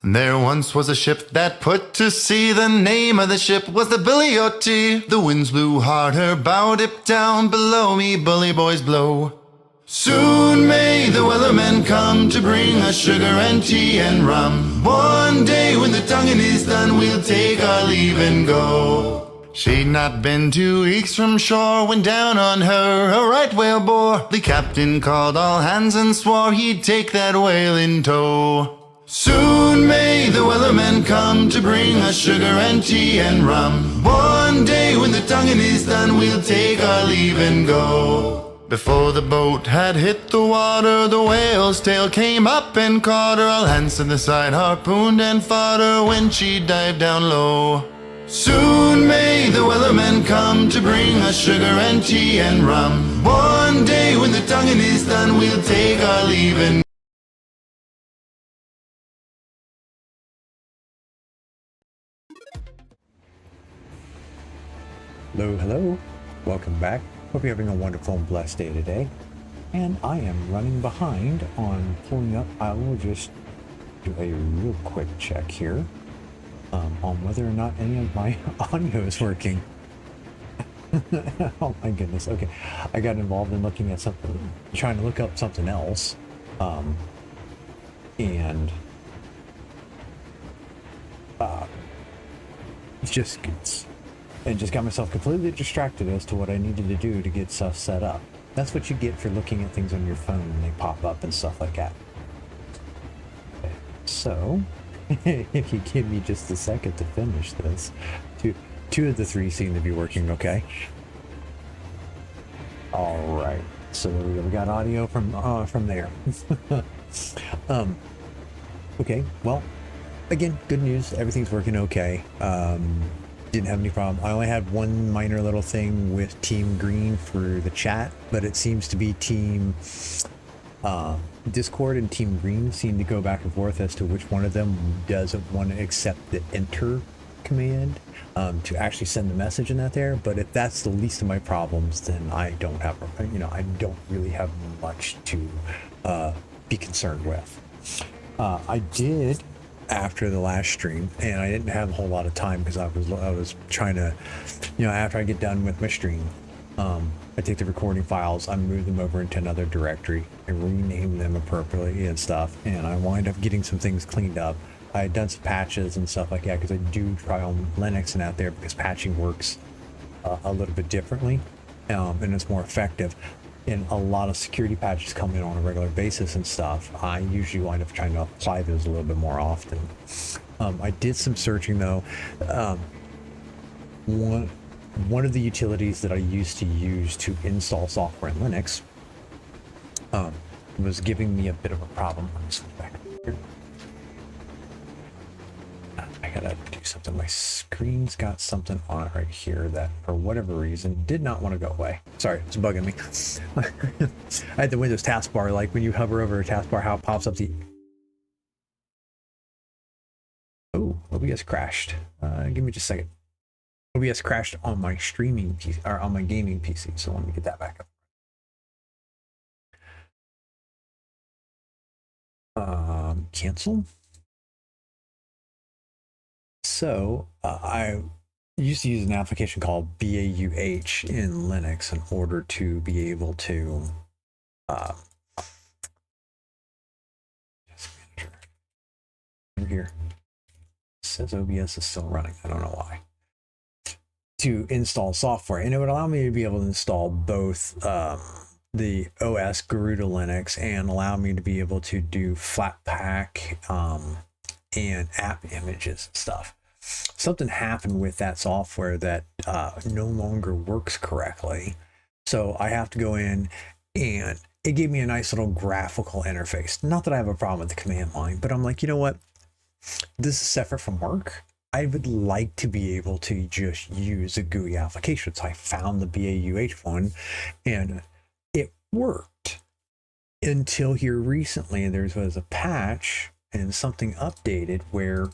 There once was a ship that put to sea. The name of the ship was the Billy O.T. The winds blew hard, her bow dipped down. Below me, bully boys blow. Soon may the wellerman come to bring us sugar and tea and rum. One day when the tonguing is done, we'll take our leave and go. She'd not been 2 weeks from shore when down on her a right whale bore. The captain called all hands and swore he'd take that whale in tow. Soon may the wellerman come to bring us sugar and tea and rum. One day when the tonguing is done, we'll take our leave and go. Before the boat had hit the water, the whale's tail came up and caught her. All hands to the side harpooned and fought her when she dived down low. Soon may the wellerman come to bring us sugar and tea and rum. One day when the tonguing is done, we'll take our leave and Hello, hello. Welcome back. Hope you're having a wonderful and blessed day today. And I am running behind on pulling up. I will just do a real quick check here on whether or not any of my audio is working. Oh my goodness. Okay. I got involved in looking at something, trying to look up something else. And just got myself completely distracted as to what I needed to do to get stuff set up. That's what you get for looking at things on your phone when they pop up and stuff like that. Okay, so, if you give me just a second to finish this, two of the three seem to be working okay. All right, so we got audio from there. Okay, well, again, good news. Everything's working okay. Didn't have any problem. I only had one minor little thing with Team Green for the chat, but it seems to be Team Discord and Team Green seem to go back and forth as to which one of them doesn't want to accept the enter command to actually send the message in that there. But if that's the least of my problems, then I don't have, I don't really have much to be concerned with. I did after the last stream, and I didn't have a whole lot of time because I was trying to, after I get done with my stream, I take the recording files, I move them over into another directory and rename them appropriately and stuff, and I wind up getting some things cleaned up. I had done some patches and stuff like that because I do try on Linux and out there because patching works a little bit differently, and it's more effective. And a lot of security patches come in on a regular basis and stuff. I usually wind up trying to apply those a little bit more often. I did some searching though. One of the utilities that I used to use to install software in Linux was giving me a bit of a problem. Let me switch back here. I gotta do something. My screen's got something on it right here that, for whatever reason, did not want to go away. Sorry, it's bugging me. I had the Windows taskbar, like when you hover over a taskbar, how it pops up the... Oh, OBS crashed. Give me just a second. OBS crashed on my streaming PC, or on my gaming PC, so let me get that back up. Cancel. So I used to use an application called BAUH in Linux in order to be able to over here. It says OBS is still running. I don't know why. To install software, and it would allow me to be able to install both the OS Garuda Linux and allow me to be able to do Flatpak and app images and stuff. Something happened with that software that no longer works correctly. So I have to go in, and it gave me a nice little graphical interface. Not that I have a problem with the command line, but I'm like, you know what? This is separate from work. I would like to be able to just use a GUI application. So I found the BAUH one, and it worked until here recently. There was a patch and something updated where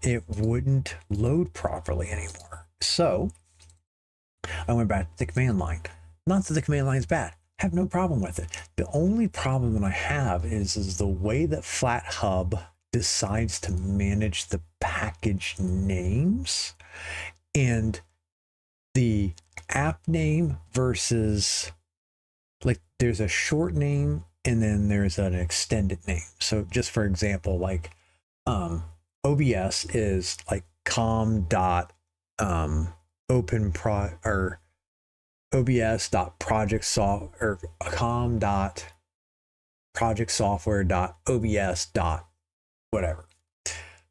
it wouldn't load properly anymore. So I went back to the command line. Not that the command line is bad. Have no problem with it. The only problem that I have is the way that FlatHub decides to manage the package names and the app name versus, like, there's a short name and then there's an extended name. So just for example, like OBS is like open pro or obs.projectsoft or com.projectsoftware.obs. whatever.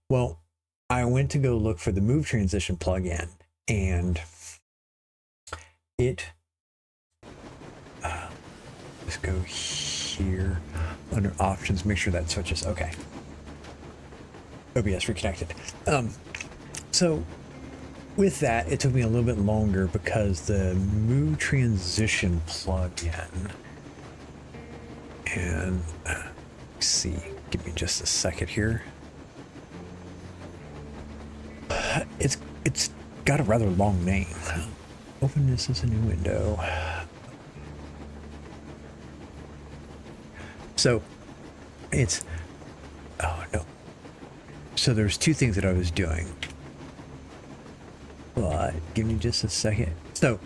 Well, I went to go look for the Move Transition plugin, and it let's go here under options, make sure that switches. Okay. OBS reconnected. So with that, it took me a little bit longer because the Move Transition plugin, and let's see, give me just a second here. It's got a rather long name. Open this as a new window. So it's, oh no. So there's two things that I was doing. But give me just a second. So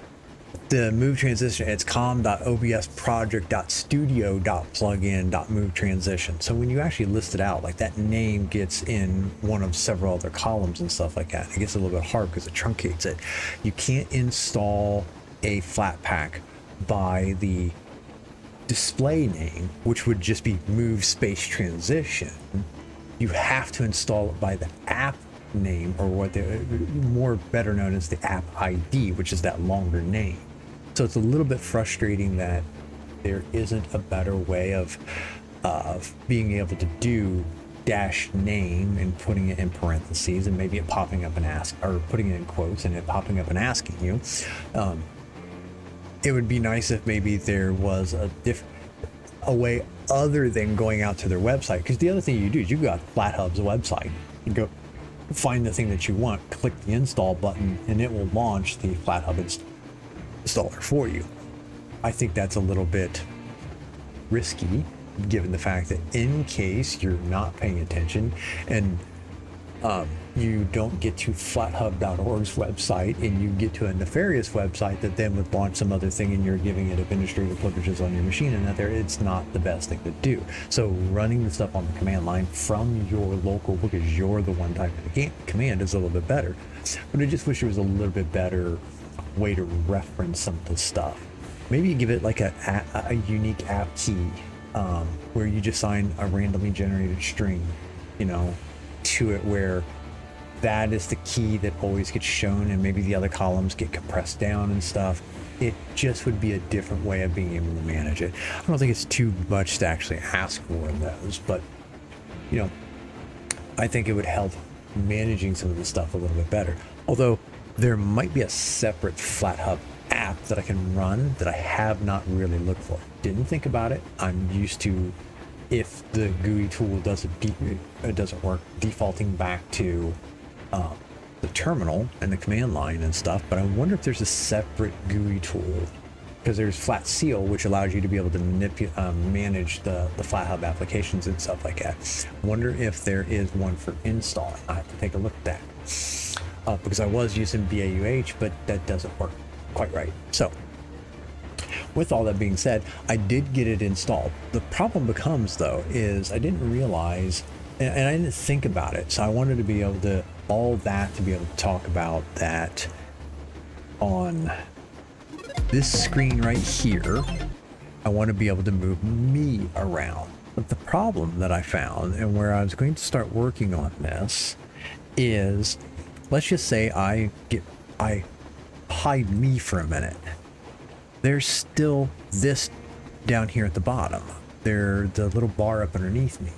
the Move Transition, it's com.obsproject.studio.plugin.move transition. So when you actually list it out, like that name gets in one of several other columns and stuff like that. It gets a little bit hard because it truncates it. You can't install a Flatpak by the display name, which would just be Move Space Transition. You have to install it by the app name, or what they're more better known as the app ID, which is that longer name. So it's a little bit frustrating that there isn't a better way of being able to do dash name and putting it in parentheses and maybe it popping up and ask, or putting it in quotes and it popping up and asking you. It would be nice if maybe there was a way other than going out to their website, because the other thing you do is you got FlatHub's website. You go find the thing that you want, click the install button, and it will launch the FlatHub installer for you. I think that's a little bit risky, given the fact that in case you're not paying attention and you don't get to flathub.org's website and you get to a nefarious website that then would launch some other thing and you're giving it administrative privileges on your machine and that there, it's not the best thing to do. So running the stuff on the command line from your local, because you're the one typing the command, is a little bit better. But I just wish there was a little bit better way to reference some of the stuff. Maybe you give it like a unique app key where you just assign a randomly generated string, you know, to it, where that is the key that always gets shown and maybe the other columns get compressed down and stuff. It just would be a different way of being able to manage it. I don't think it's too much to actually ask for in those, but you know, I think it would help managing some of the stuff a little bit better. Although there might be a separate FlatHub app that I can run that I have not really looked for. Didn't think about it. I'm used to, if the GUI tool doesn't work, defaulting back to the terminal and the command line and stuff. But I wonder if there's a separate GUI tool, because there's FlatSeal, which allows you to be able to manage the FlatHub applications and stuff like that. I wonder if there is one for installing. I have to take a look at that because I was using BAUH, but that doesn't work quite right. So with all that being said, I did get it installed. The problem becomes, though, is I didn't realize, and I didn't think about it. So I wanted to be able to, to be able to talk about that on this screen right here. I want to be able to move me around. But the problem that I found, and where I was going to start working on this, is, let's just say I hide me for a minute. There's still this down here at the bottom. There's the little bar up underneath me.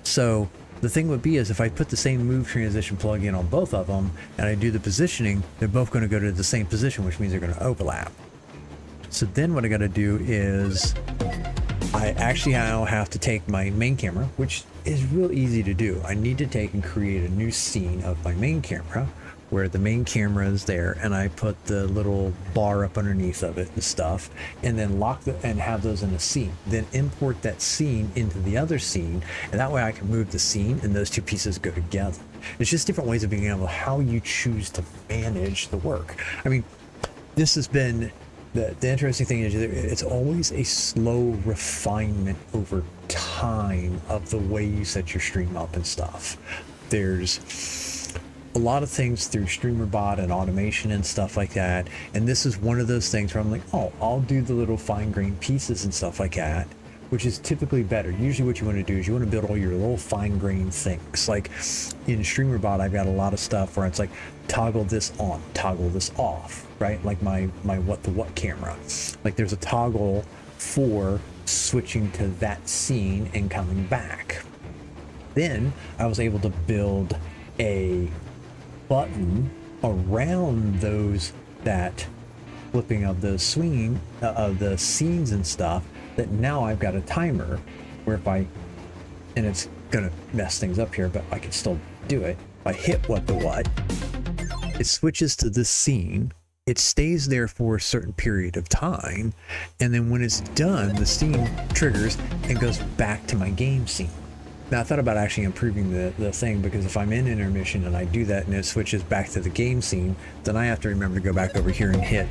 So the thing would be is if I put the same Move Transition plugin on both of them and I do the positioning, they're both going to go to the same position, which means they're going to overlap. So then what I got to do is I actually now have to take my main camera, which is real easy to do. I need to take and create a new scene of my main camera, where the main camera is there, and I put the little bar up underneath of it and stuff, and then and have those in a scene. Then import that scene into the other scene, and that way I can move the scene, and those two pieces go together. It's just different ways of being able how you choose to manage the work. I mean, this has been the interesting thing is it's always a slow refinement over time of the way you set your stream up and stuff. There's a lot of things through StreamerBot and automation and stuff like that, and this is one of those things where I'm like, oh, I'll do the little fine-grained pieces and stuff like that, which is typically better. Usually what you want to do is you want to build all your little fine-grained things. Like in StreamerBot, I've got a lot of stuff where it's like toggle this on, toggle this off, right? Like my what camera. Like there's a toggle for switching to that scene and coming back. Then I was able to build a button around that flipping of the swing of the scenes and stuff, that now I've got a timer where and it's gonna mess things up here, but I can still do it. If I hit what, it switches to this scene, it stays there for a certain period of time, and then when it's done, the scene triggers and goes back to my game scene. Now I thought about actually improving the thing, because if I'm in intermission and I do that and it switches back to the game scene, then I have to remember to go back over here and hit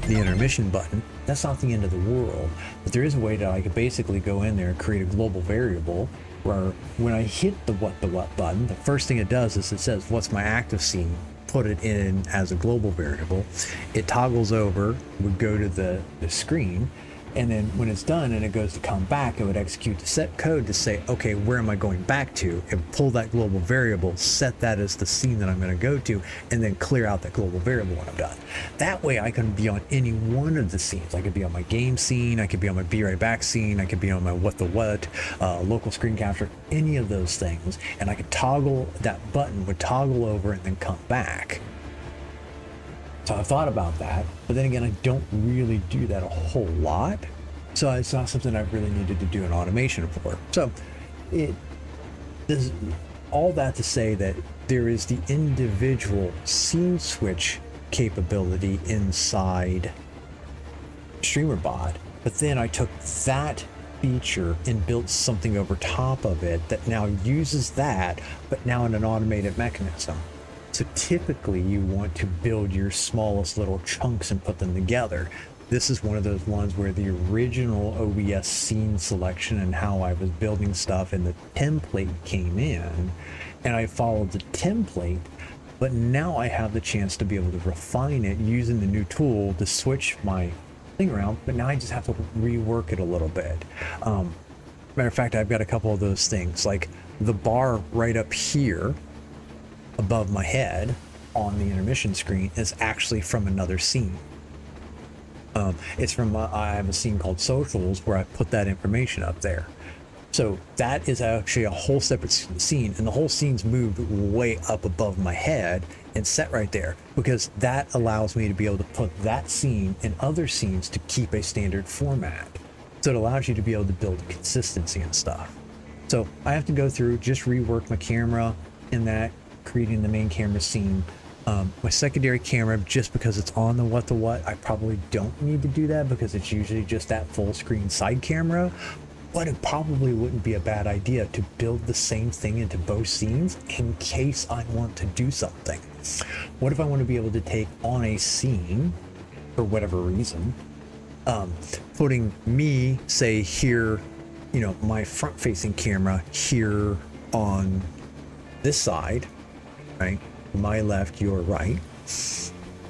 the intermission button. That's not the end of the world, but there is a way that I could basically go in there and create a global variable where when I hit the what button, the first thing it does is it says, what's my active scene? Put it in as a global variable. It toggles over, would go to the screen, and then when it's done and it goes to come back, it would execute the set code to say, okay, where am I going back to? And pull that global variable, set that as the scene that I'm going to go to, and then clear out that global variable when I'm done. That way I can be on any one of the scenes. I could be on my game scene, I could be on my Be Right Back scene, I could be on my local screen capture, any of those things. And I could toggle, that button would toggle over and then come back. So I thought about that, but then again, I don't really do that a whole lot. So it's not something I've really needed to do an automation for. So there's all that to say that there is the individual scene switch capability inside StreamerBot, but then I took that feature and built something over top of it that now uses that, but now in an automated mechanism. So typically you want to build your smallest little chunks and put them together. This is one of those ones where the original OBS scene selection and how I was building stuff and the template came in, and I followed the template, but now I have the chance to be able to refine it using the new tool to switch my thing around, but now I just have to rework it a little bit. Matter of fact, I've got a couple of those things, like the bar right up here above my head on the intermission screen is actually from another scene. It's from I have a scene called Socials where I put that information up there. So that is actually a whole separate scene, and the whole scene's moved way up above my head and set right there, because that allows me to be able to put that scene in other scenes to keep a standard format. So it allows you to be able to build consistency and stuff. So I have to go through, just rework my camera in that, creating the main camera scene. My secondary camera, just because it's on the what, I probably don't need to do that because it's usually just that full screen side camera, but it probably wouldn't be a bad idea to build the same thing into both scenes in case I want to do something. What if I want to be able to take on a scene for whatever reason, putting me, say here, my front facing camera here on this side, right? My left, your right.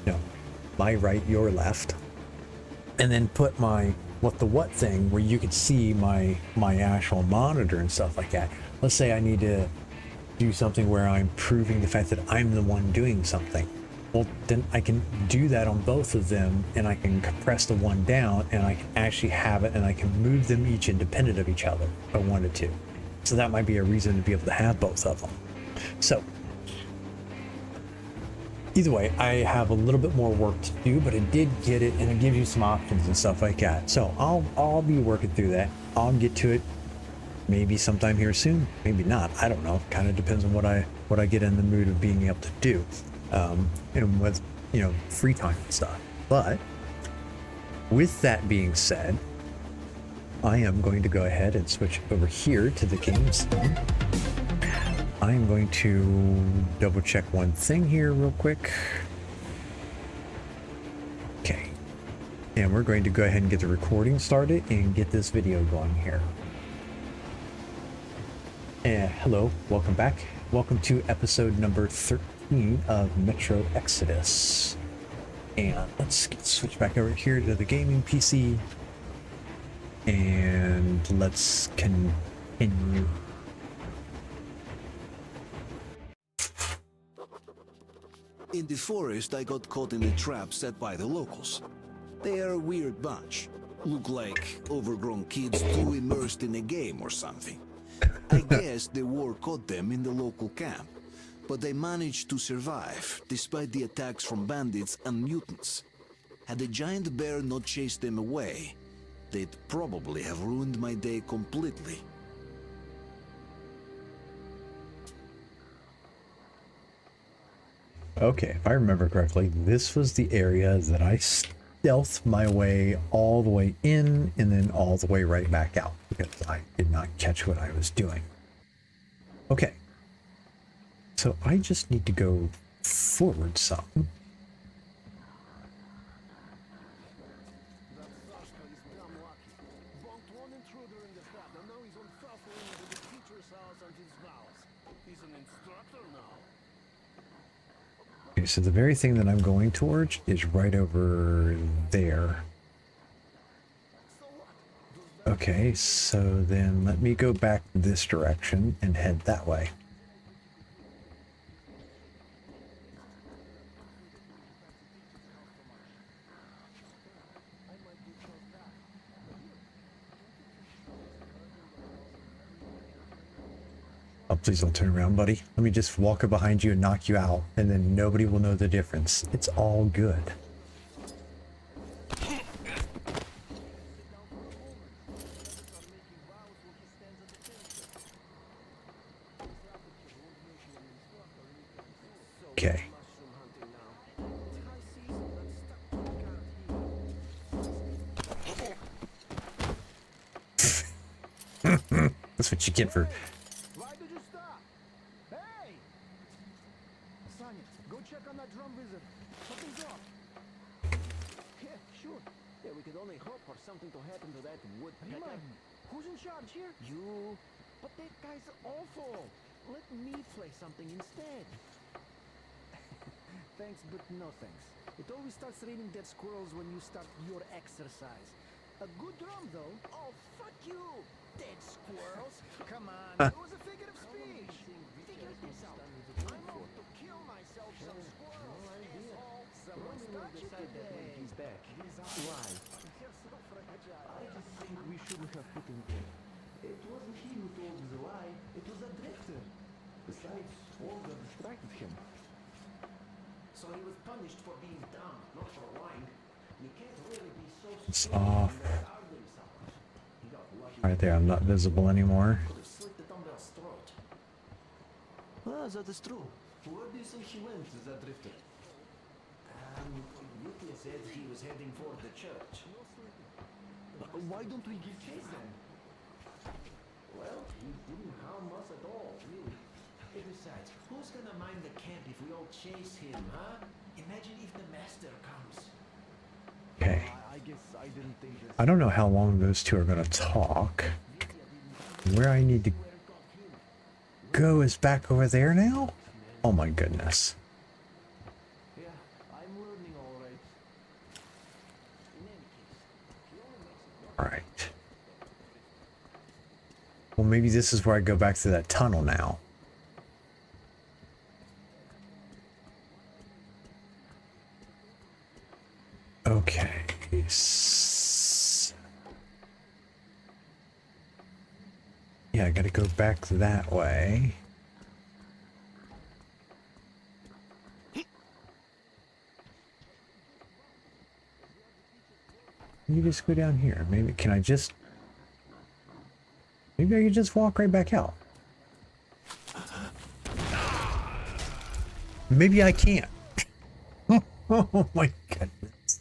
No, my right, your left. And then put my what thing where you could see my actual monitor and stuff like that. Let's say I need to do something where I'm proving the fact that I'm the one doing something. Well, then I can do that on both of them, and I can compress the one down, and I can actually have it, and I can move them each independent of each other if I wanted to. So that might be a reason to be able to have both of them. So either way, I have a little bit more work to do, but it did get it, and it gives you some options and stuff like that. So I'll be working through that. I'll get to it maybe sometime here soon, maybe not. I don't know. Kind of depends on what I get in the mood of being able to do. and with, free time and stuff. But with that being said, I am going to go ahead and switch over here to the game scene. I am going to double check one thing here real quick. Okay. And we're going to go ahead and get the recording started and get this video going here. And hello, welcome back. Welcome to episode number 13 of Metro Exodus. And let's switch back over here to the gaming PC. And let's continue. In the forest, I got caught in a trap set by the locals. They are a weird bunch. Look like overgrown kids too immersed in a game or something. I guess the war caught them in the local camp, but they managed to survive despite the attacks from bandits and mutants. Had the giant bear not chased them away, they'd probably have ruined my day completely. Okay, if I remember correctly, this was the area that I stealthed my way all the way in and then all the way right back out because I did not catch what I was doing. Okay, so I just need to go forward some. Okay, so the very thing that I'm going towards is right over there. Okay, so then let me go back this direction and head that way. Oh, please don't turn around, buddy. Let me just walk up behind you and knock you out, and then nobody will know the difference. It's all good. Okay. That's what you get for... Why did you stop? Hey! Sonya, go check on that drum wizard. Something's off. Yeah, sure. Yeah, we could only hope for something to happen to that woodpecker. Who's in charge here? You. But that guy's awful. Let me play something instead. Thanks, but no thanks. It always starts raining dead squirrels when you start your exercise. A good drum, though. Oh, fuck you! Dead squirrels? Come on, it was a figure of speech. Figure this out. I'm off to kill myself some squirrels, asshole. Someone start you today. He's back. Why? I just think we shouldn't have put him there. It wasn't he who told the lie. It was a drifter. Besides, Olga distracted him. So he was punished for being dumb, not for lying. You can't really be so It's stupid off. when you're ugly someone. He got lucky. Right there, I'm not visible anymore. Could have slit the dumbbell's throat. Ah, that is true. Where do you think he went, that drifter? Yuki said he was heading for the church. Why don't we give chase then? Well, he didn't harm us at all, really. And besides, who's gonna mind the camp if we all chase him, huh? Imagine if the master comes. Okay. I guess I didn't think this. I don't know how long those two are going to talk. Where I need to go is back over there now? Oh my goodness. Yeah, I'm learning all right. In any case, he only makes it work. Alright. Well, maybe this is where I go back to that tunnel now. Okay. Yeah, I gotta go back that way. You just go down here. Maybe can I just... Maybe I can just walk right back out. Maybe I can't. Oh my goodness.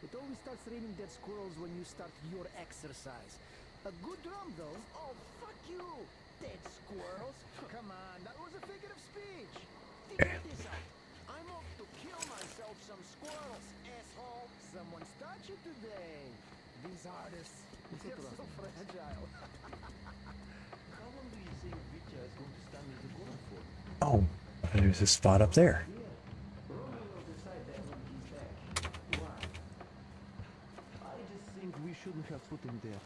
It always starts raining dead squirrels when you start your exercise. A good drum, though. Oh, fuck you! Dead squirrels? Come on, that was a figure of speech. Figure this out. I'm off to kill myself some squirrels, asshole. Someone start you today. These artists, they're so fragile. How long do you think Vitya is going to stand in the corner for? Oh, there's a spot up there. I just think we shouldn't have put him there.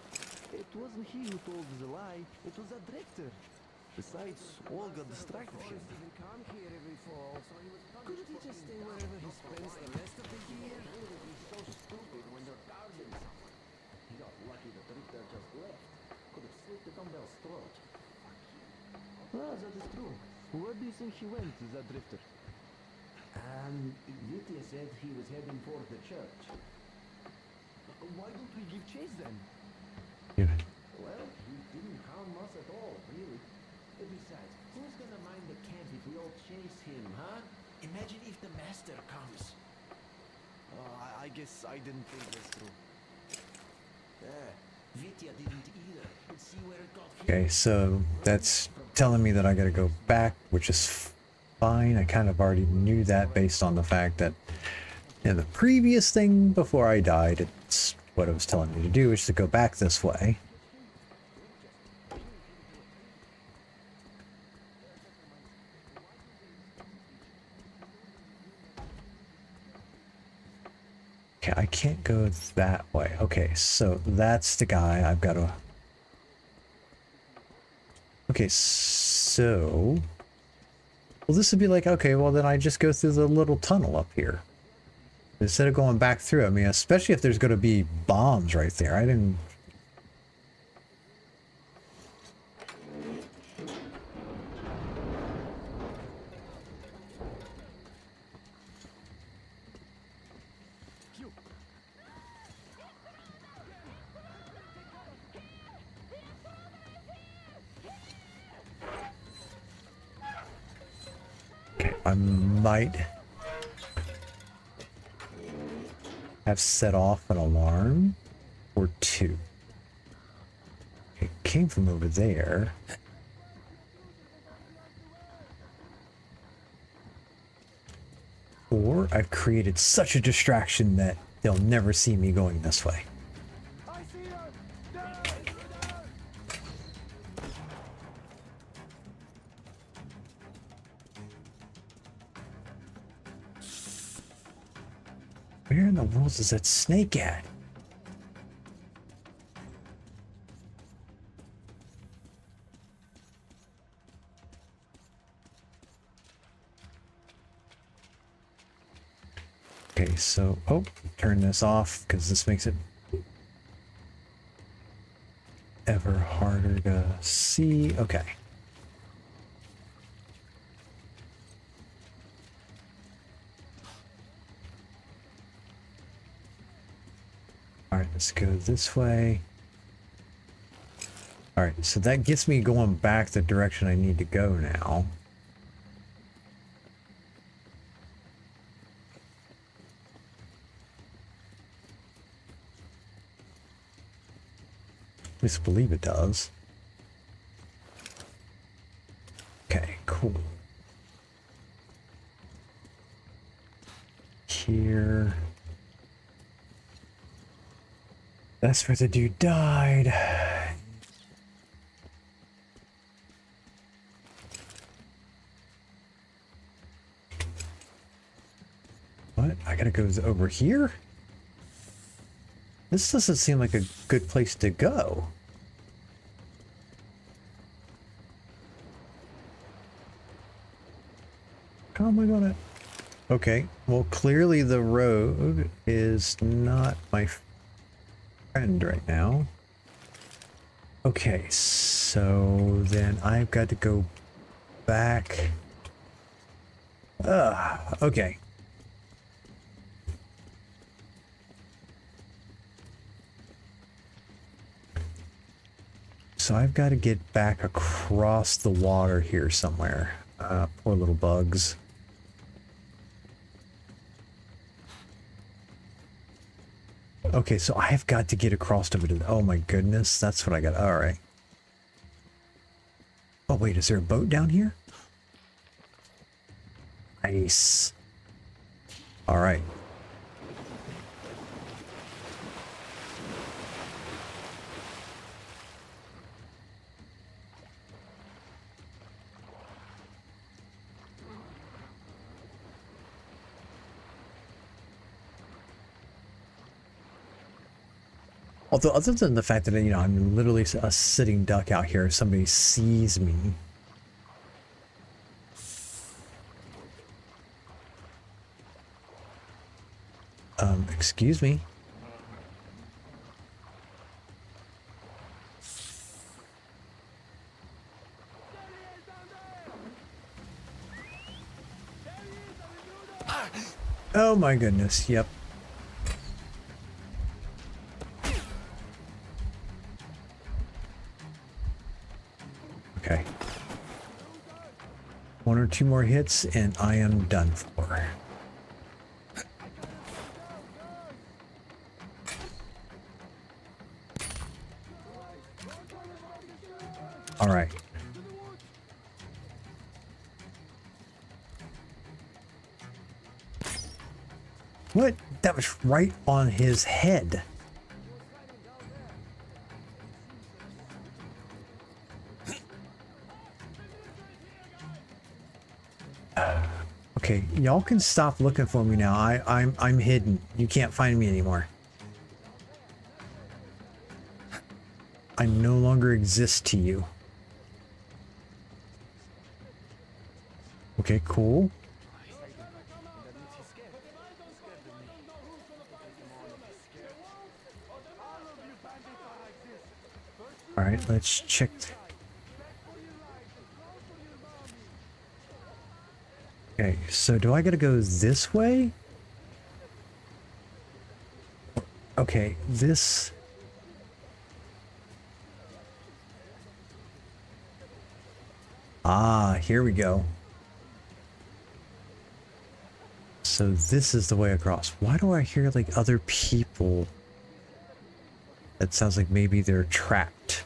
It wasn't he who told the lie, it was that director. Besides, Olga distracted him. Couldn't he just stay wherever he spends the rest of the year? It would be so stupid when they're targeting someone. He got lucky the director just left. Could have slit the dumbbell's throat. Ah, that is true. Where do you think he went, that drifter? Vitya said he was heading for the church. Why don't we give chase then? Yeah. Well, he didn't harm us at all, really. Besides, who's gonna mind the camp if we all chase him, huh? Imagine if the master comes. I guess I didn't think this through. Vitya didn't either. Let's see where it got him. Okay, so that's telling me that I gotta go back, which is fine. I kind of already knew that based on the fact that in the previous thing before I died, it's what it was telling me to do, is to go back this way. Okay, I can't go that way. Okay, so that's the guy I've got to... Okay, so... Well, this would be like, okay, well then I just go through the little tunnel up here. Instead of going back through. I mean, especially if there's going to be bombs right there. I didn't... Okay, I might have set off an alarm or two. It came from over there. Or I've created such a distraction that they'll never see me going this way. I see her! There! Where in the world is that snake at? Okay, so, oh, turn this off because this makes it ever harder to see. Okay. All right, let's go this way. All right, so that gets me going back the direction I need to go now. At least I believe it does. Okay, cool. Here. That's where the dude died. What? I gotta go over here? This doesn't seem like a good place to go. How am I gonna... Okay, well clearly the road is not my friend right now. Okay, so then I've got to go back. Okay. so I've got to get back across the water here somewhere. Poor little bugs. Okay, so I've got to get across over to the, oh my goodness, that's what I got. All right. Oh wait, is there a boat down here? Nice. All right. Although, other than the fact that, you know, I'm literally a sitting duck out here, if somebody sees me. Excuse me. Oh my goodness, yep. Okay. One or two more hits and I am done for. All right. What? That was right on his head. Okay, y'all can stop looking for me now. I'm hidden. You can't find me anymore. I no longer exist to you. Okay, cool. All right, let's check. Okay, so do I gotta go this way? Okay, this... Ah, here we go. So this is the way across. Why do I hear like other people? That sounds like maybe they're trapped.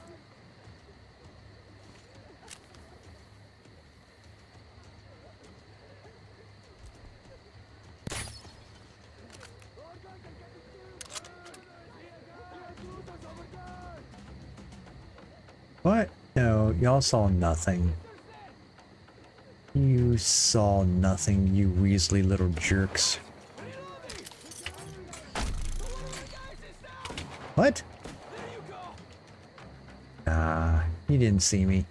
What? No, y'all saw nothing. You saw nothing, you weaselly little jerks. What? Nah, you didn't see me.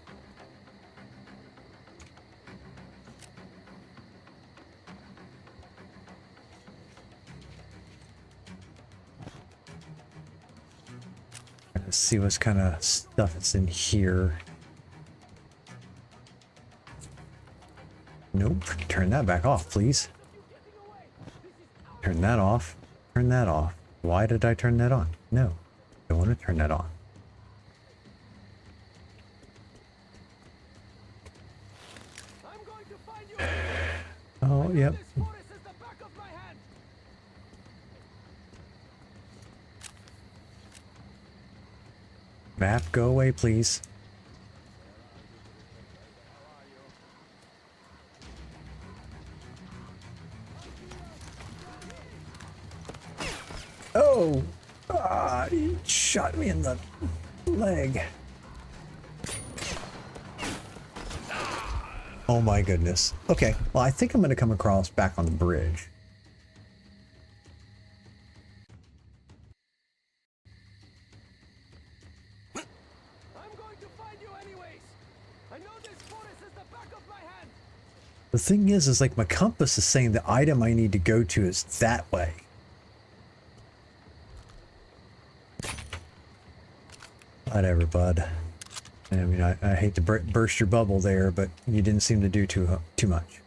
Let's see what kind of stuff is in here. Nope. Turn that back off, please. Turn that off. Turn that off. Why did I turn that on? No. I want to turn that on. Oh, yep. Map, go away, please. Oh! Ah, he shot me in the leg. Oh my goodness. Okay, well I think I'm gonna come across back on the bridge. The thing is like my compass is saying the item I need to go to is that way. Whatever, bud. I mean, I hate to burst your bubble there, but you didn't seem to do too much.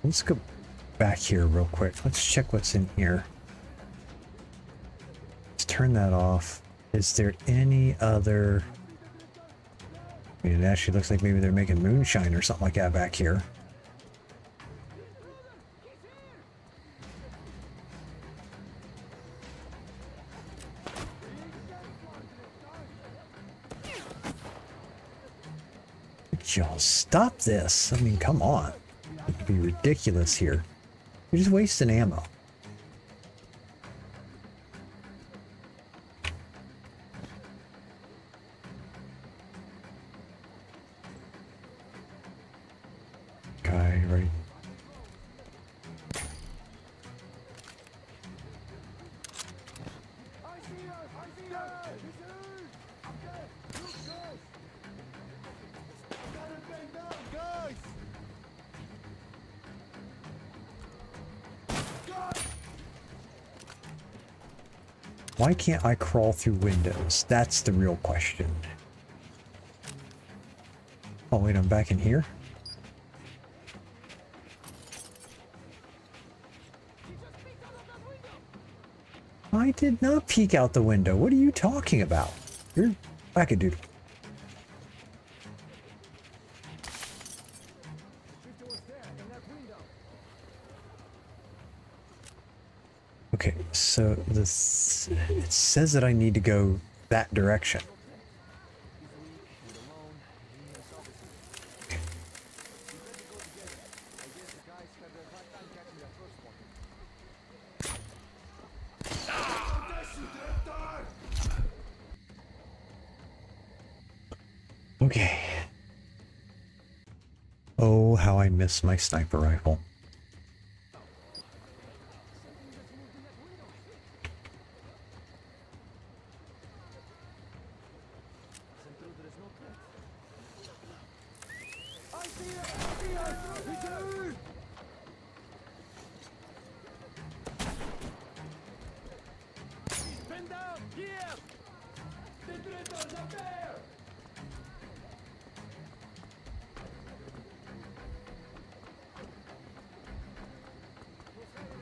Let's go back here real quick. Let's check what's in here. Let's turn that off. Is there any other... I mean, it actually looks like maybe they're making moonshine or something like that back here. Y'all stop this. I mean, come on. It'd be ridiculous here. You're just wasting ammo. Okay, right. Why can't I crawl through windows? That's the real question. Oh wait, I'm back in here? I did not peek out the window. What are you talking about? You're wackadoodle. Okay, so this it says that I need to go that direction. Okay. Oh, how I miss my sniper rifle.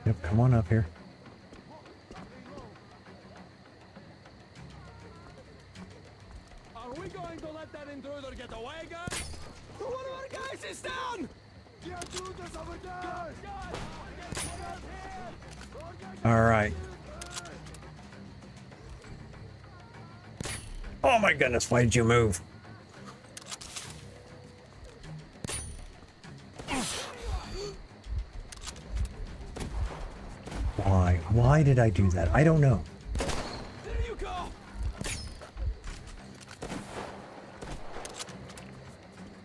Yep, come on up here. Are we going to let that intruder get away, guys? One of our guys is down! The intruder's over there! All right. Oh my goodness, why did you move? Why? Why did I do that? I don't know. There you go!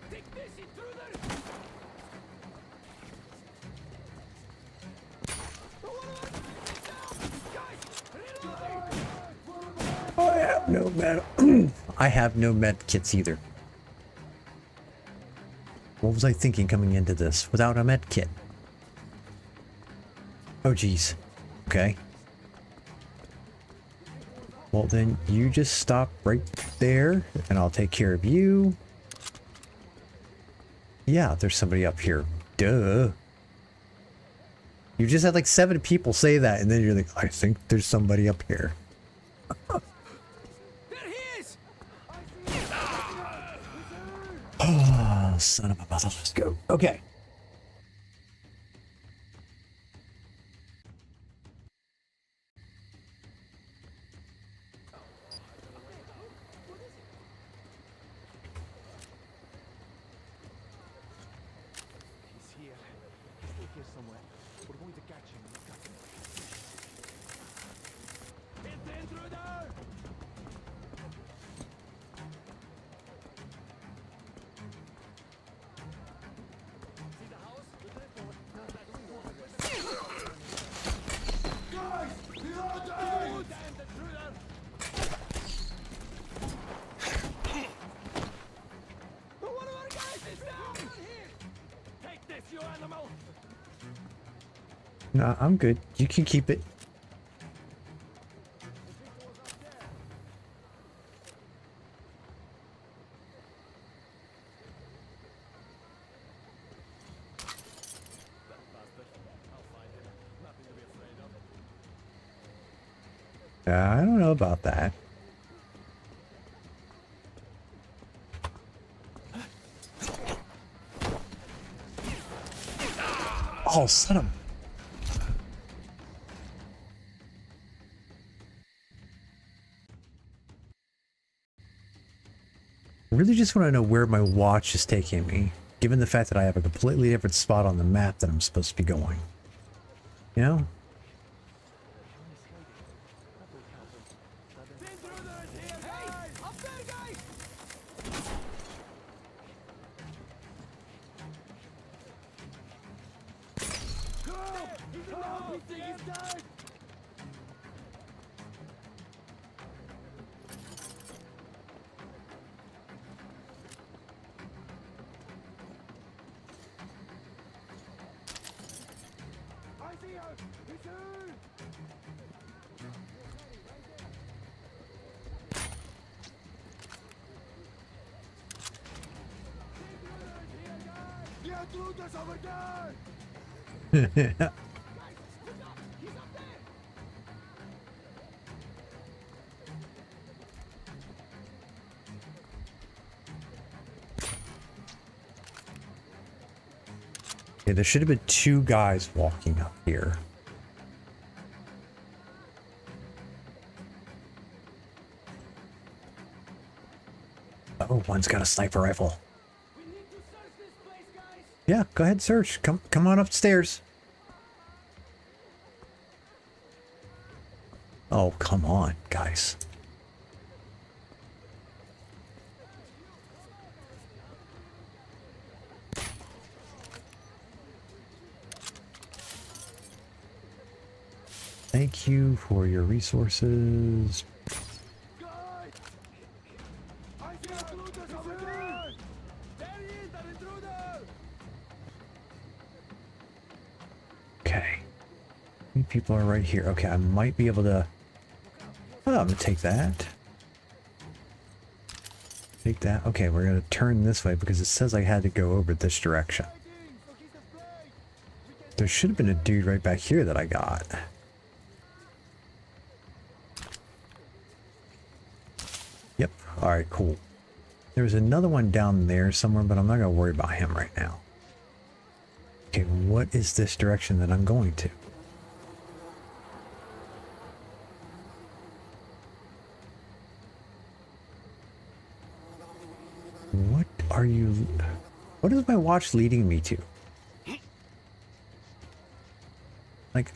Take this, intruder! I have no med. I have no med kits either. What was I thinking coming into this without a med kit? Oh geez. Okay. Well then you just stop right there and I'll take care of you. Yeah, there's somebody up here. Duh. You just had like 7 people say that and then you're like, I think there's somebody up here. There he is! Oh, son of a mother. Let's go. Okay. He's here. Stay here somewhere. We're going to catch him. It's the intruder! See the house? Guys! Reload! You damned intruder! One of our guys is down! Here! Take this, you animal! No, I'm good. You can keep it. I don't know about that. Oh, son of... I really just want to know where my watch is taking me, given the fact that I have a completely different spot on the map that I'm supposed to be going. You know? Yeah, there should have been two guys walking up here. Oh, one's got a sniper rifle. Yeah, go ahead, search. Come on upstairs. Oh, come on, guys. Thank you for your resources. Okay. Many people are right here. Okay, I might be able to... Oh, I'm gonna take that. Take that. Okay, we're gonna turn this way because it says I had to go over this direction. There should have been a dude right back here that I got. Yep. Alright, cool. There's another one down there somewhere, but I'm not gonna worry about him right now. Okay, what is this direction that I'm going to? What are you... What is my watch leading me to? Like,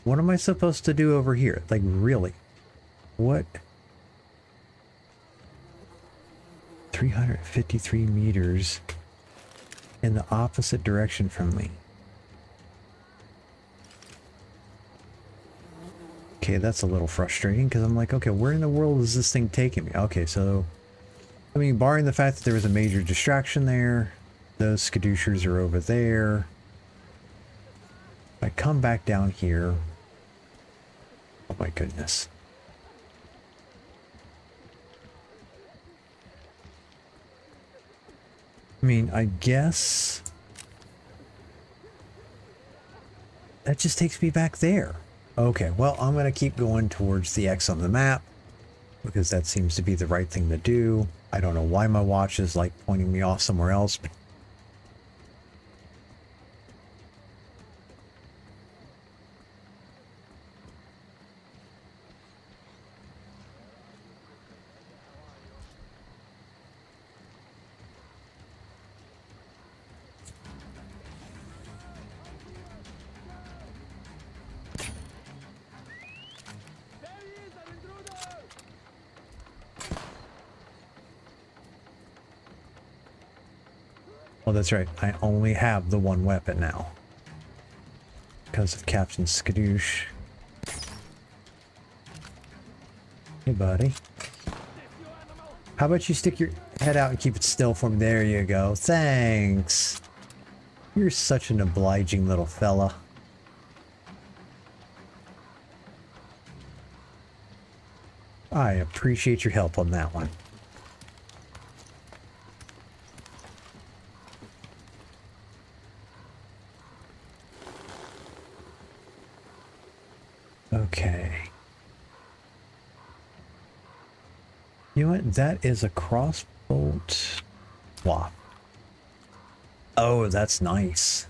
what am I supposed to do over here? Like, really? What? 353 meters in the opposite direction from me. Okay, that's a little frustrating because I'm like, okay, where in the world is this thing taking me? Okay, so, I mean, barring the fact that there was a major distraction there, those Skadushers are over there. If I come back down here, oh my goodness. I mean, I guess that just takes me back there. Okay, well, I'm going to keep going towards the X on the map because that seems to be the right thing to do. I don't know why my watch is like pointing me off somewhere else, but oh, that's right. I only have the one weapon now. Because of Captain Skadoosh. Hey, buddy. How about you stick your head out and keep it still for me? There you go. Thanks. You're such an obliging little fella. I appreciate your help on that one. Okay. You know what? That is a crossbolt swap. Oh, that's nice.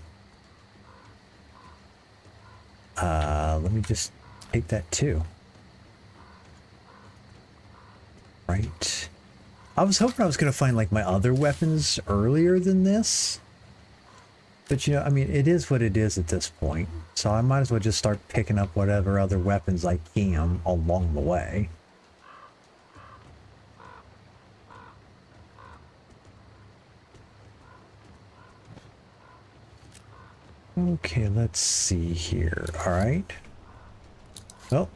Let me just take that too. Right. I was hoping I was going to find like my other weapons earlier than this. But you know, I mean, it is what it is at this point. So I might as well just start picking up whatever other weapons I can along the way. Okay, let's see here. All right. Well,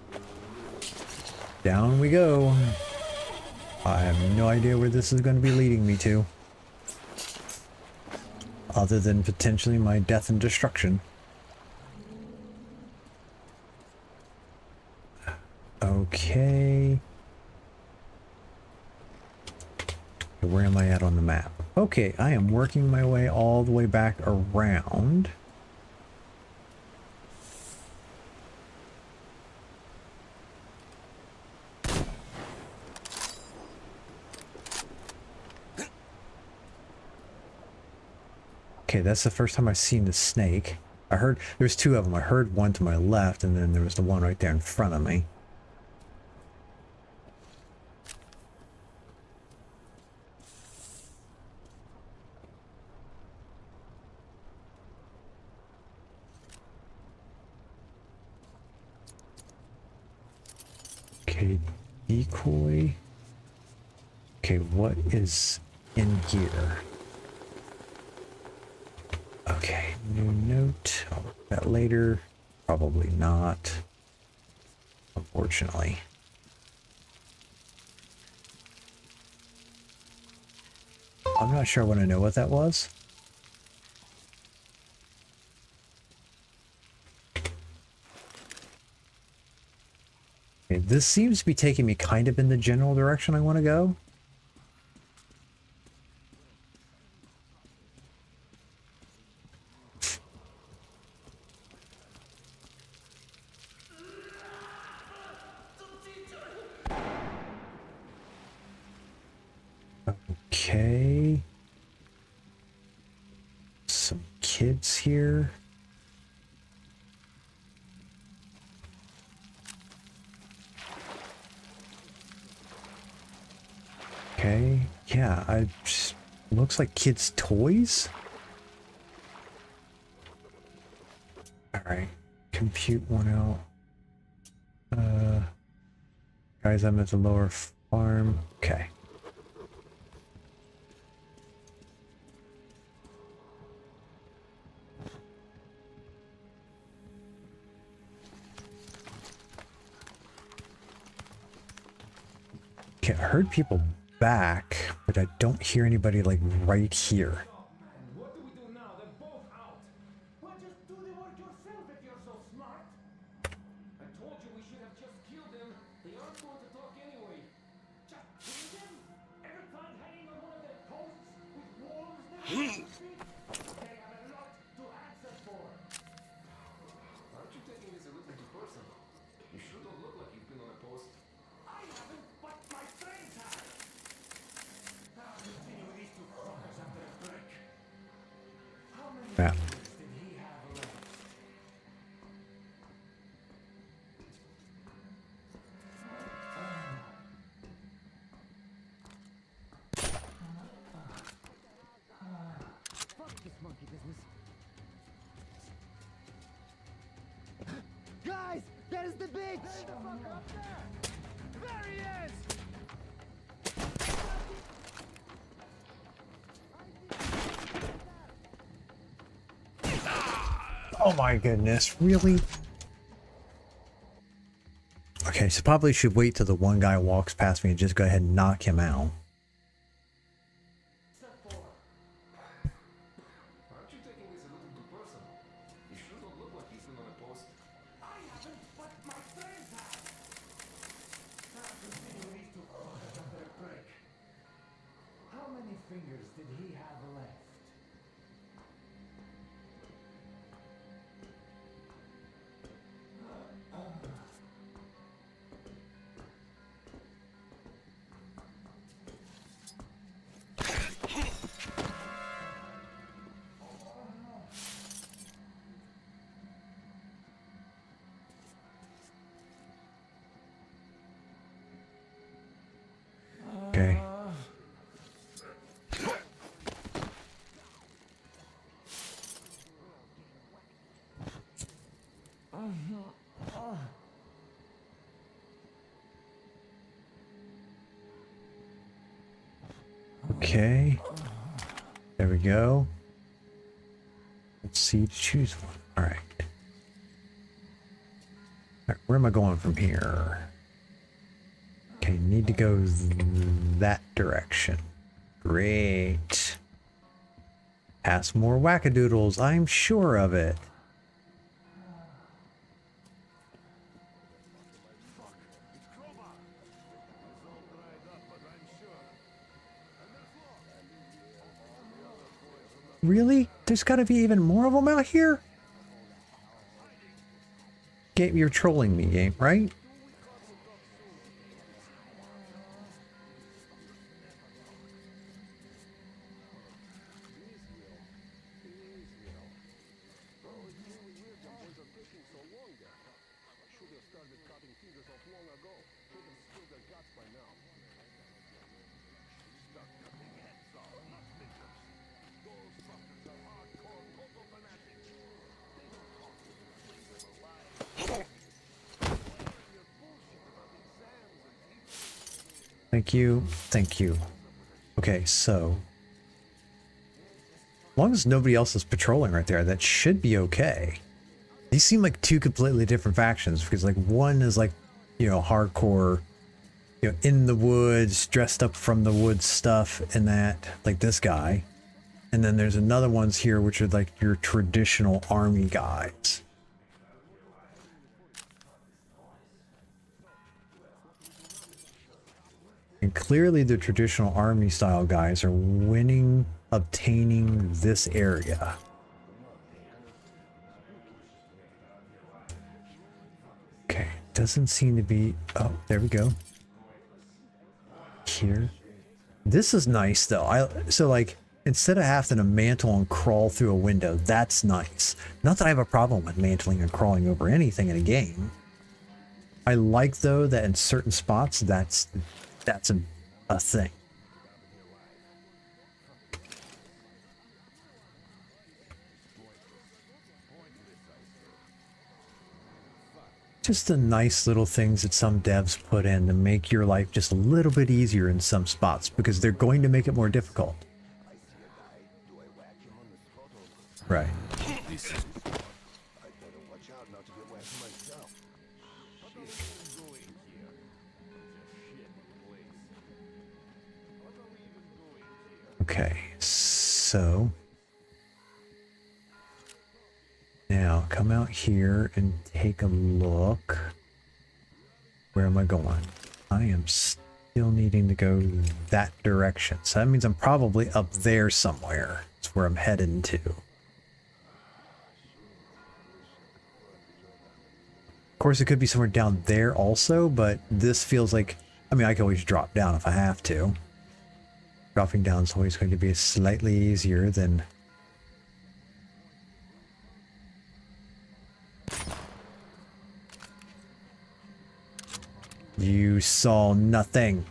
down we go. I have no idea where this is going to be leading me to. Other than potentially my death and destruction. Okay. Where am I at on the map? Okay, I am working my way all the way back around. Okay, that's the first time I've seen the snake. I heard there's two of them. I heard one to my left, and then there was the one right there in front of me. Okay, decoy. Okay, what is in here? Okay, new note. I'll look at that later. Probably not. Unfortunately. I'm not sure I want to know what that was. Okay, this seems to be taking me kind of in the general direction I want to go. Okay. Some kids here. Okay. Yeah, looks like kids' toys. All right. Compute one out. Guys, I'm at the lower farm. Okay. Okay, I heard people back, but I don't hear anybody like right here. What do we do now? They're both out. Well, just do the work yourself if you're so smart. I told you we should have just killed them. They aren't going to talk anyway. Just kill them? Every time hanging on one of their posts with wolves there? They have a lot to answer for. Aren't you taking this a little too personal? You sure don't look like you've been on a post. I haven't, but my friends have. I'll continue with these two fuckers after a break. How many Yeah. fingers did he have left? Fuck this monkey business. Guys, there's the bitch! Hey, the fucker up there! There he is! Oh my goodness, really? Okay, so probably should wait till the one guy walks past me and just go ahead and knock him out. Aren't you taking this a little too personal? You sure don't look like he's been on a post. I haven't, but my friends have. I'll continue with these two fuckers after a break. How many fingers did he have left? Okay. Okay. There we go. Let's see to choose one. All right. All right, where am I going from here? Okay, need to go that direction. Great. Past more wackadoodles, I'm sure of it. Really? There's got to be even more of them out here? Game, you're trolling me, game, right? Thank you. Thank you. Okay, so as long as nobody else is patrolling right there, that should be okay. These seem like two completely different factions because like one is like, you know, hardcore, you know, in the woods, dressed up from the woods stuff and that, like this guy. And then there's another ones here which are like your traditional army guys. And clearly the traditional army style guys are winning, obtaining this area. Okay, doesn't seem to be, oh, there we go. Here. This is nice though. So like, instead of having to mantle and crawl through a window, that's nice. Not that I have a problem with mantling and crawling over anything in a game. I like though that in certain spots, that's a thing. Just the nice little things that some devs put in to make your life just a little bit easier in some spots because they're going to make it more difficult. Right. Okay, so now come out here and take a look. Where am I going? I am still needing to go that direction. So that means I'm probably up there somewhere. That's where I'm heading to. Of course, it could be somewhere down there also, but this feels like, I mean, I can always drop down if I have to. Dropping down is always going to be slightly easier than... You saw nothing.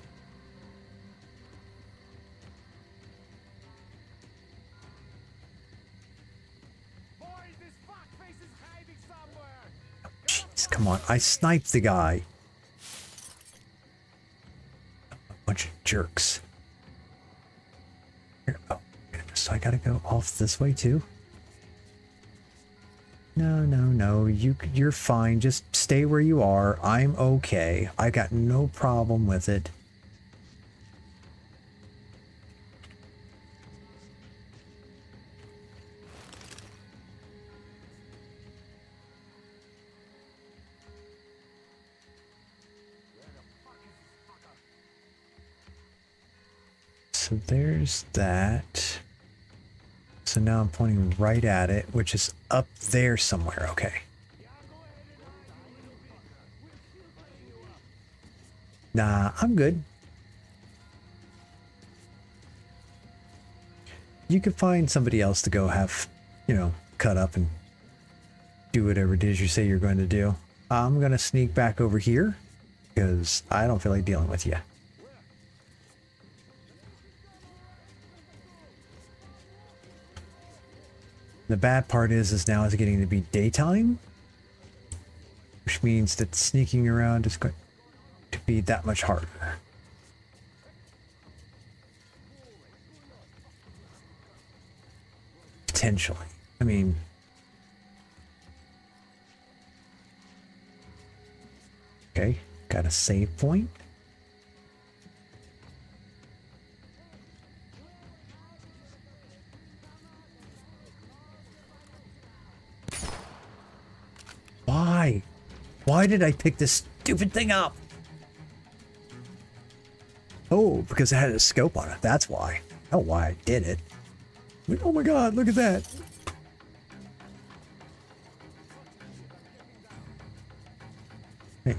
Jeez, come on. I sniped the guy. A bunch of jerks. Here, oh, goodness, so I gotta go off this way too? No, you're fine. Just stay where you are. I'm okay. I got no problem with it. So there's that. So now I'm pointing right at it, which is up there somewhere. Okay. Nah, I'm good. You could find somebody else to go have, you know, cut up and do whatever it is you say you're going to do. I'm going to sneak back over here because I don't feel like dealing with you. The bad part is now it's getting to be daytime, which means that sneaking around is going to be that much harder. Potentially. I mean, okay, got a save point. Why? Why did I pick this stupid thing up? Oh, because it had a scope on it. That's why. Oh, why I did it. Oh my god, look at that. Hey.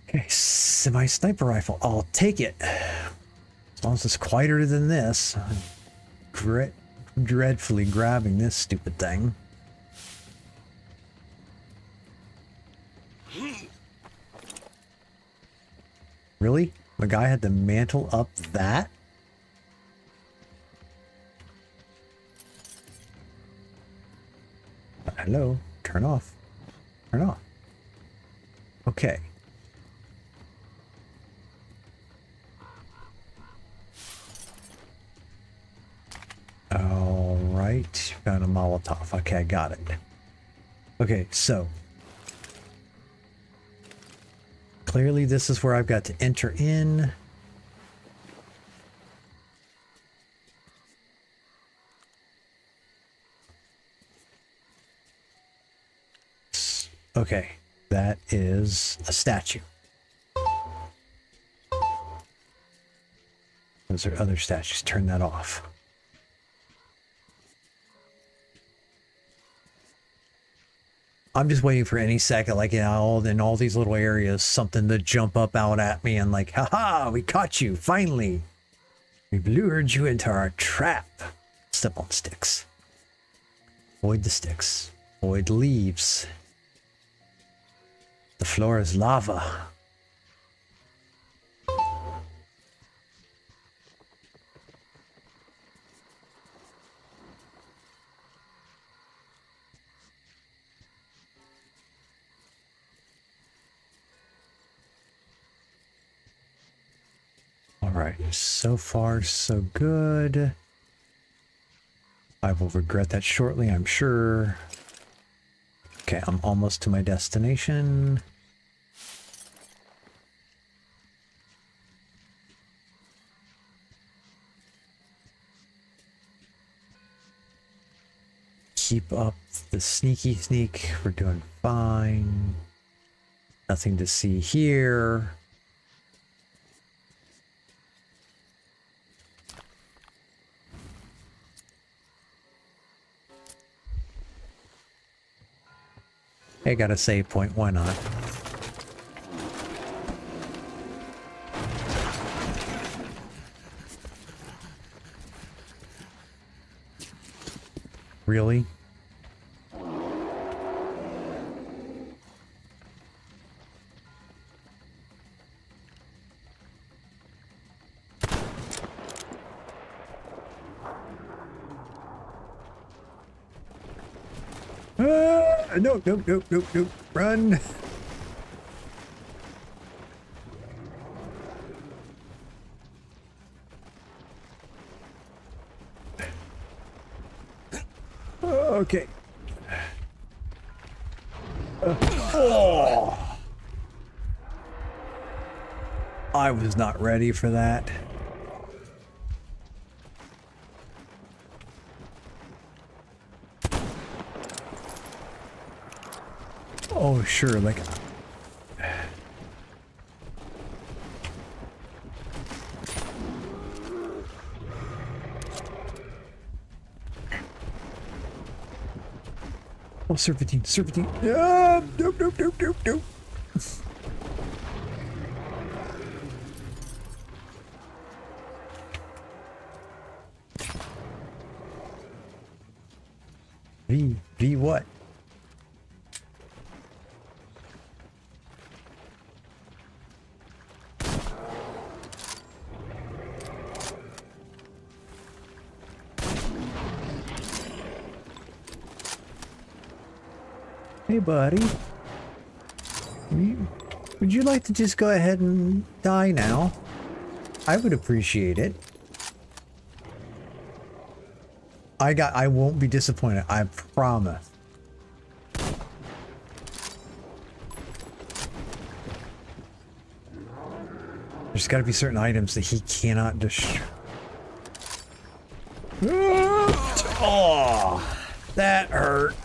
Okay, semi-sniper rifle. I'll take it. As long as it's quieter than this. I'm dreadfully grabbing this stupid thing. Really? The guy had to mantle up that? Hello? Turn off. Turn off. Okay. Alright. Found a Molotov. Okay, I got it. Okay, so clearly this is where I've got to enter in. Okay, that is a statue. Those are other statues. Turn that off. I'm just waiting for any second, like in all these little areas, something to jump up out at me and like, haha, we caught you, finally. We've lured you into our trap. Step on sticks. Avoid the sticks. Avoid the leaves. The floor is lava. Alright, so far so good. I will regret that shortly, I'm sure. Okay, I'm almost to my destination. Keep up the sneaky sneak. We're doing fine. Nothing to see here. Hey, got a save point, why not? Really? No, no, no, no, no, run. Okay. Oh. I was not ready for that. Oh, sure, like... Oh, serpentine, serpentine. Ah, nope, nope, nope, nope, nope. V what? Hey, buddy. Would you like to just go ahead and die now? I would appreciate it. I won't be disappointed. I promise. There's got to be certain items that he cannot destroy. Oh, that hurt.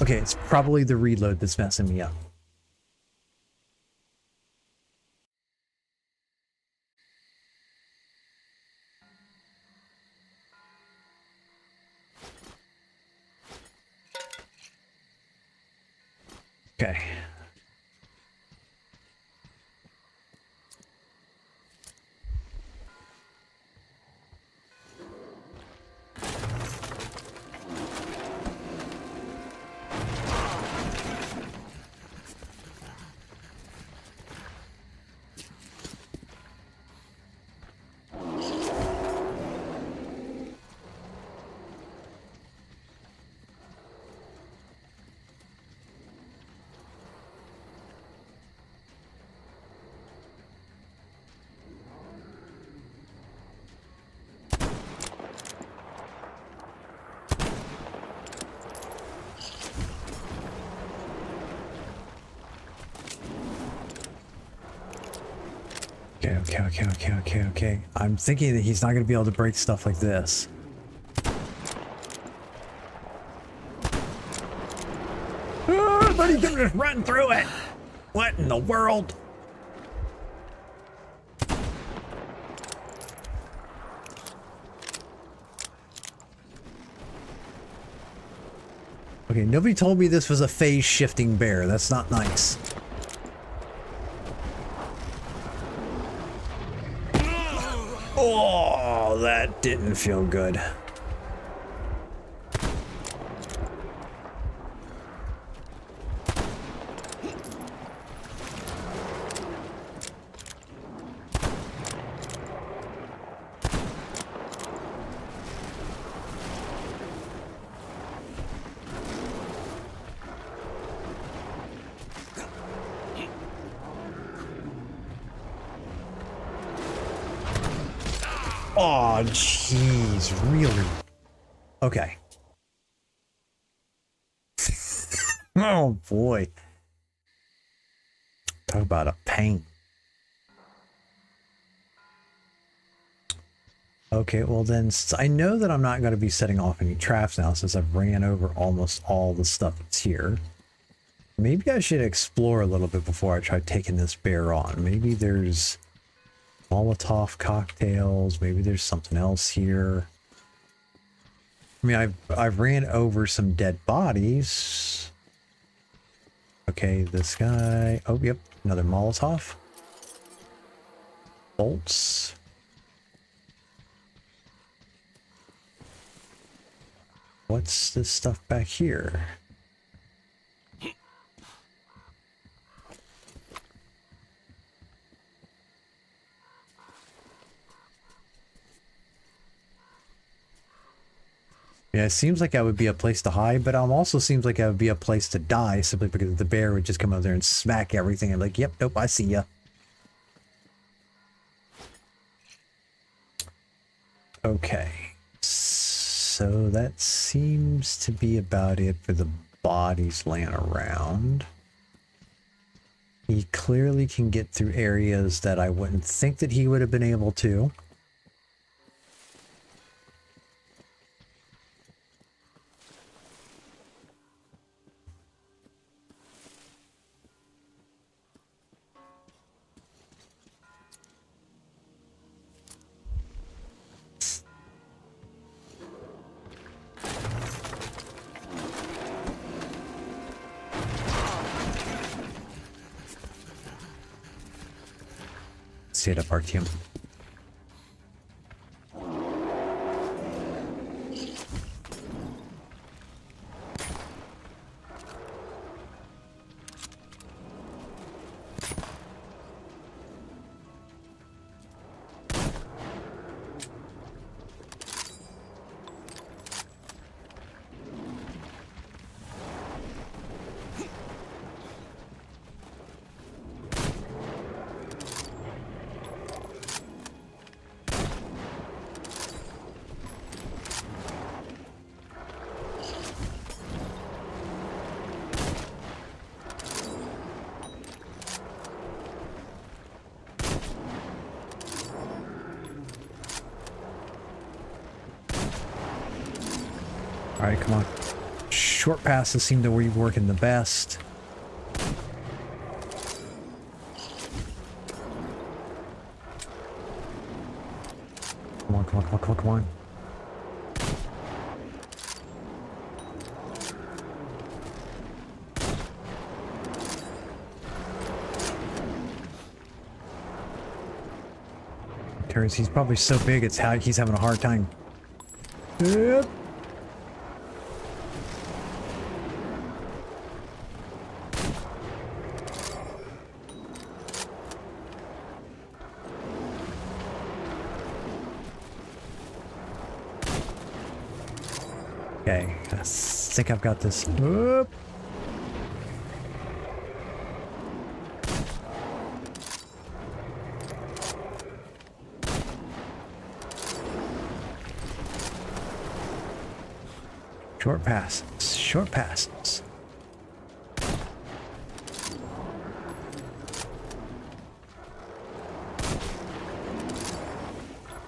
Okay, it's probably the reload that's messing me up. Okay. Okay. I'm thinking that he's not going to be able to break stuff like this. But he can just run through it. What in the world? Okay, nobody told me this was a phase shifting bear. That's not nice. Oh, that didn't feel good. Oh, jeez, really? Okay. Oh, boy. Talk about a pain. Okay, well then, I know that I'm not going to be setting off any traps now since I've ran over almost all the stuff that's here. Maybe I should explore a little bit before I try taking this bear on. Maybe there's Molotov cocktails. Maybe there's something else here. I mean, I've ran over some dead bodies. Okay, this guy. Oh, yep, another Molotov. Bolts. What's this stuff back here? Yeah, it seems like that would be a place to hide, but it also seems like that would be a place to die simply because the bear would just come up there and smack everything and like, yep, nope, I see ya. Okay. So that seems to be about it for the bodies laying around. He clearly can get through areas that I wouldn't think that he would have been able to. stay up, Artyom. All right, come on. Short passes seem to be working the best. Come on, come on, come on, come on, come on. Terrence, he's probably so big, it's how he's having a hard time. Yep. Okay, I think I've got this. Whoop. Short passes, short passes.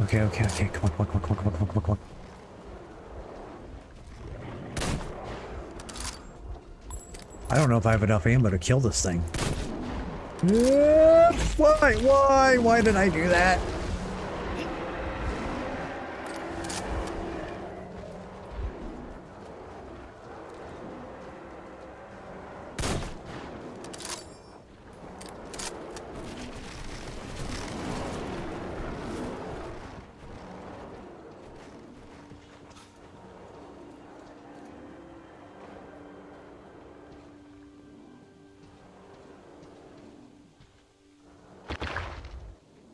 Okay, okay, okay, come on, come on, come on, come on, come on, come on, come on. I don't know if I have enough ammo to kill this thing. Why did I do that?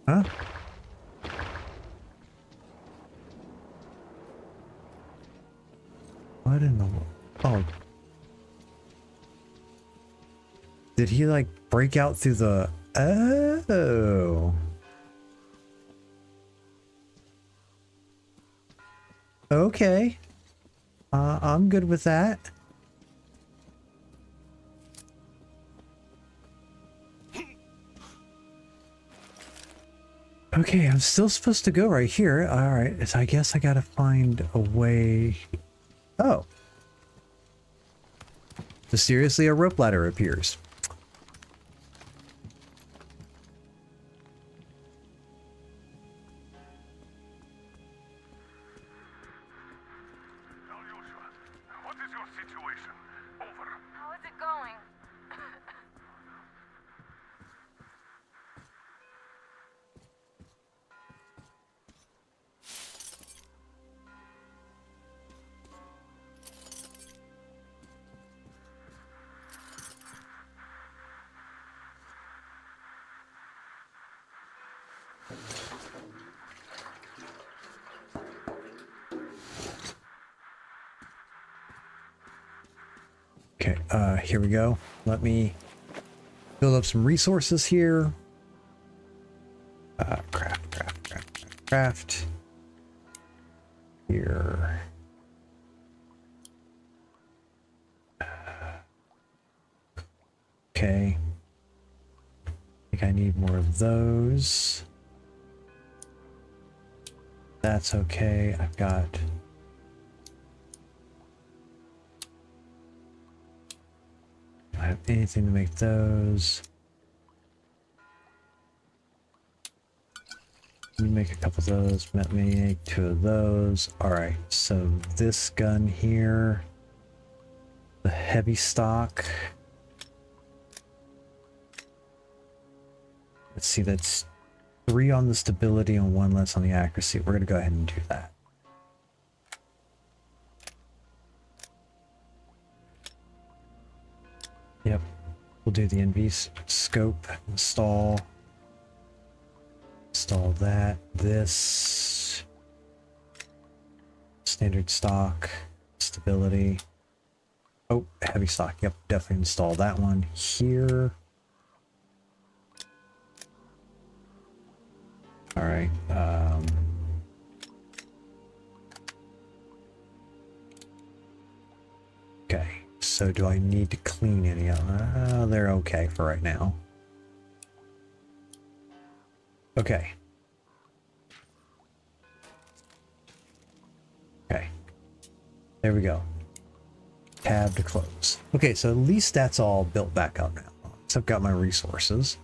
Huh? What in the world? Oh. Did he like break out through the... Oh. Okay. I'm good with that. Okay, I'm still supposed to go right here. All right, so I guess I gotta find a way. Oh. Mysteriously, a rope ladder appears. Alyosha, what is your situation? Over. How is it going? Okay, here we go. Let me build up some resources here. Craft. Here. Okay. I think I need more of those. That's okay. I've got... I have anything to make those. Let me make a couple of those. Let me make 2 of those. Alright, so this gun here. The heavy stock. Let's see, that's 3 on the stability and 1 less on the accuracy. We're going to go ahead and do that. Yep. We'll do the NV scope, install that, this, standard stock, stability. Oh, heavy stock. Yep, definitely install that one here. All right. Okay. So do I need to clean any of them? They're okay for right now. Okay. Okay. There we go. Tab to close. Okay, so at least that's all built back up now. So I've got my resources.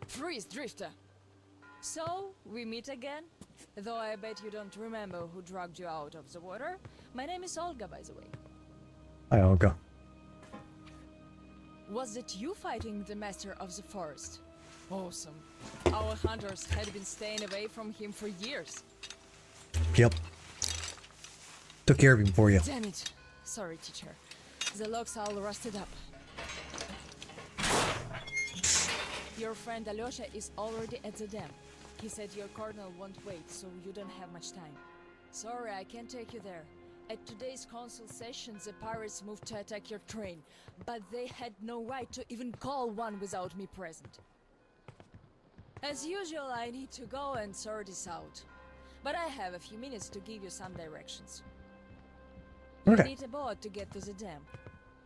Freeze, Drifter! So, we meet again? Though I bet you don't remember who dragged you out of the water. My name is Olga, by the way. Hi, Olga. Was it you fighting the Master of the Forest? Awesome. Our hunters had been staying away from him for years. Yep. Took care of him for you. Damn it. Sorry, teacher. The logs all rusted up. Your friend Alyosha is already at the dam. He said your colonel won't wait, so you don't have much time. Sorry, I can't take you there. At today's council session, the pirates moved to attack your train, but they had no right to even call one without me present. As usual, I need to go and sort this out. But I have a few minutes to give you some directions. Okay. You need a boat to get to the dam.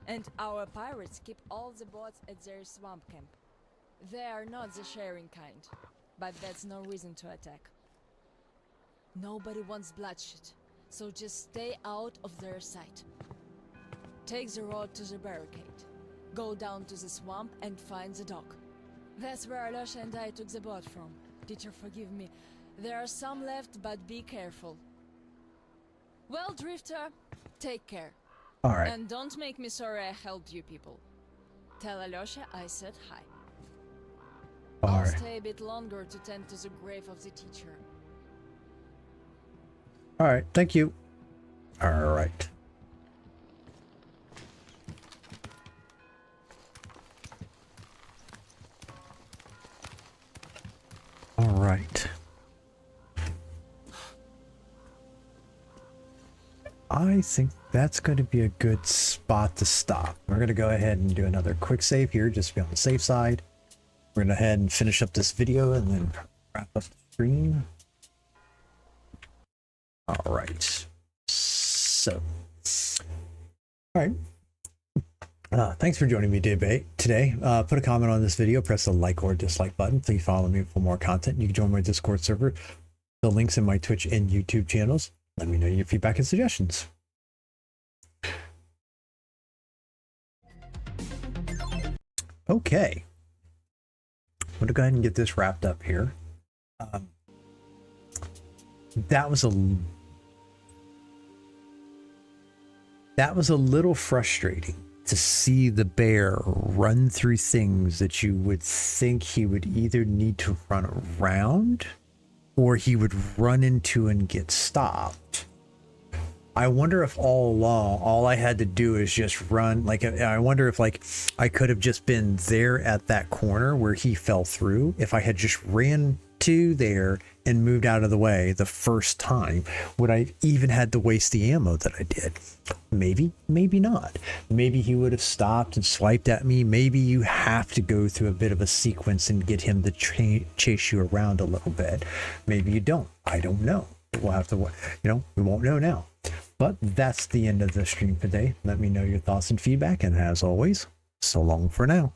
And our pirates keep all the boats at their swamp camp. They are not the sharing kind, but that's no reason to attack. Nobody wants bloodshed, so just stay out of their sight. Take the road to the barricade. Go down to the swamp and find the dock. That's where Alyosha and I took the boat from. Teacher, forgive me. There are some left, but be careful. Well, Drifter, take care. All right. And don't make me sorry I helped you people. Tell Alyosha I said hi. All I'll right. stay a bit longer to tend to the grave of the teacher. All right. Thank you. All right. All right. I think that's going to be a good spot to stop. We're going to go ahead and do another quick save here, just to be on the safe side. We're going to head and finish up this video and then wrap up the stream. All right. So, all right. Thanks for joining me today. Put a comment on this video, press the like or dislike button. Please follow me for more content. You can join my Discord server. The links in my Twitch and YouTube channels. Let me know your feedback and suggestions. Okay. I'm going to go ahead and get this wrapped up here. That was a little frustrating to see the bear run through things that you would think he would either need to run around or he would run into and get stopped. I wonder if all along, all I had to do is just run. Like, I wonder if like I could have just been there at that corner where he fell through. If I had just ran to there and moved out of the way the first time, would I even had to waste the ammo that I did? Maybe, maybe not. Maybe he would have stopped and swiped at me. Maybe you have to go through a bit of a sequence and get him to chase you around a little bit. Maybe you don't. I don't know. We'll have to, we won't know now. But that's the end of the stream today. Let me know your thoughts and feedback. And as always, so long for now.